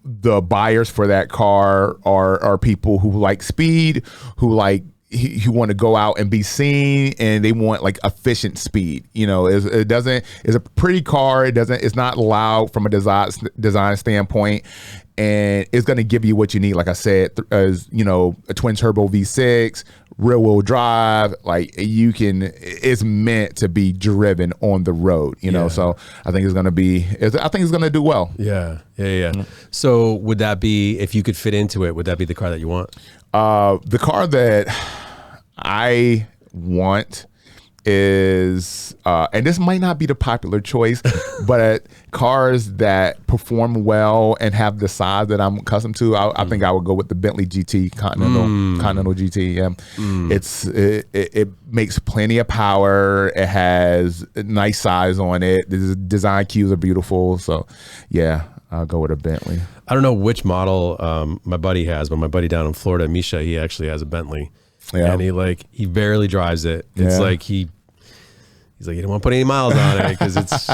The buyers for that car are people who like speed, who want to go out and be seen, and they want like efficient speed. It's a pretty car. It's not loud from a design standpoint, and it's going to give you what you need. Like I said, as a twin turbo V6, rear wheel drive, it's meant to be driven on the road, so I think it's going to do well. Yeah. So would that be, if you could fit into it, would that be the car that you want? The car that I want is, and this might not be the popular choice, but cars that perform well and have the size that I'm accustomed to, I think I would go with the Bentley GT, Continental GT. Yeah. It makes plenty of power. It has a nice size on it. The design cues are beautiful. So yeah, I'll go with a Bentley. I don't know which model my buddy has, but my buddy down in Florida, Misha, he actually has a Bentley. Yeah. And he barely drives it. It's like he He's like, you don't want to put any miles on it because it's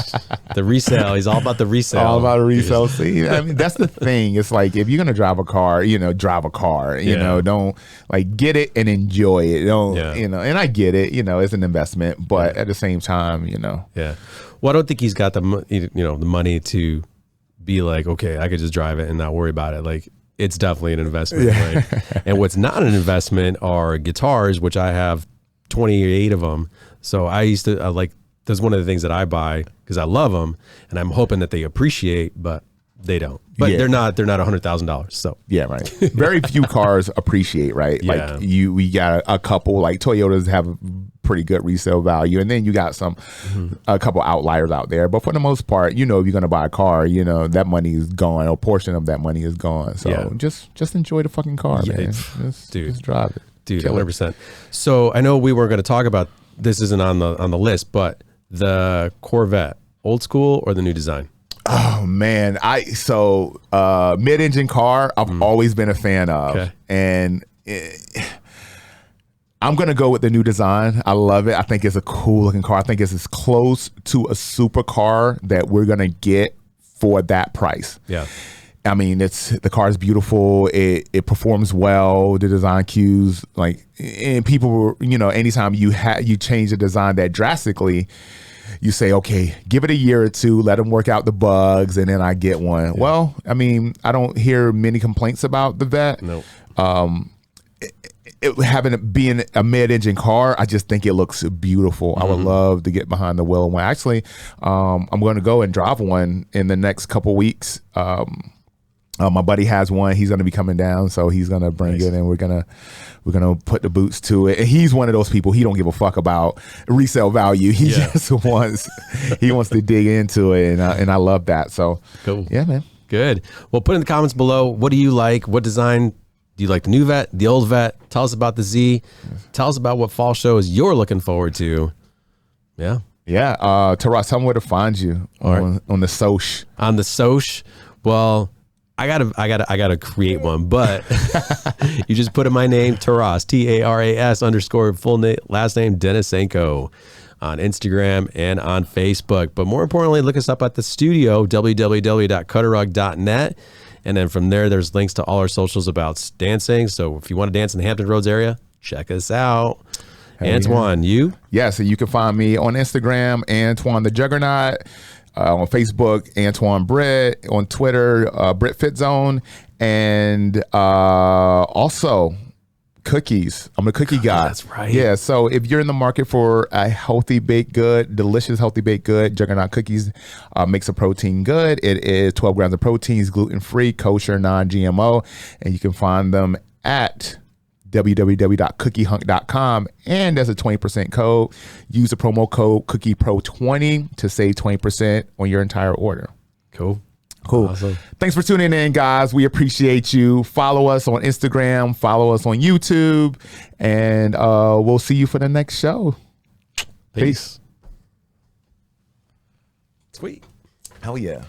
the resale. He's all about the resale. All about the resale. See, I mean, that's the thing. It's like, if you're going to drive a car, drive a car, you know, don't like get it and enjoy it. Don't, and I get it, it's an investment, but at the same time, Yeah. Well, I don't think he's got the money to be like, okay, I could just drive it and not worry about it. Like, it's definitely an investment. Yeah. Like, and what's not an investment are guitars, which I have 28 of them. So I used to that's one of the things that I buy because I love them and I'm hoping that they appreciate, but they don't. But they're not $100,000. So yeah, right. Very few cars appreciate, right? Yeah. Like we got a couple, like Toyotas have pretty good resale value, and then you got a couple outliers out there. But for the most part, if you're gonna buy a car, that money is gone. A portion of that money is gone. So just enjoy the fucking car, man. Just drive it. Dude, 100%. So I know we were going to talk about, this isn't on the list, but the Corvette, old school or the new design? Oh man, mid-engine car I've always been a fan of, and I'm gonna go with the new design. I love it. I think it's a cool looking car. I think it's as close to a supercar that we're gonna get for that price. Yeah. I mean, the car is beautiful. It performs well. The design cues, and people, anytime you change the design that drastically, you say, okay, give it a year or two, let them work out the bugs, and then I get one. Yeah. Well, I mean, I don't hear many complaints about the Vet. No. Being a mid-engine car, I just think it looks beautiful. I would love to get behind the wheel of one. Actually, I'm going to go and drive one in the next couple weeks. My buddy has one. He's going to be coming down, so he's going to bring it, and we're gonna put the boots to it. And he's one of those people. He don't give a fuck about resale value. He just wants to dig into it, and I love that. So cool. Yeah, man. Good. Well, put in the comments below. What do you like? What design do you like? The new Vet, the old Vet? Tell us about the Z. Tell us about what fall shows you're looking forward to. Yeah. Yeah. Taras, tell me where to find you on the Soch. On the Soch. Well, I gotta create one, but you just put in my name, Taras, TARAS _ full name, last name Denisenko, on Instagram and on Facebook. But more importantly, look us up at the studio, www.cutterrug.net. And then from there's links to all our socials about dancing. So if you want to dance in the Hampton Roads area, check us out. Antoine, you? Yeah, so you can find me on Instagram, Antoine the Juggernaut. On Facebook, Antoine Britt. On Twitter, Britt Fit Zone. And also cookies. I'm a cookie guy. That's right. Yeah, so if you're in the market for a healthy baked good, delicious healthy baked good, Juggernaut Cookies makes a protein good. It is 12 grams of protein, gluten-free, kosher, non-GMO. And you can find them at www.cookiehunk.com, and there's a 20% code. Use the promo code CookiePro20 to save 20% on your entire order. Cool. Awesome. Thanks for tuning in, guys. We appreciate you. Follow us on Instagram, follow us on YouTube, and we'll see you for the next show. Peace. Sweet. Hell yeah.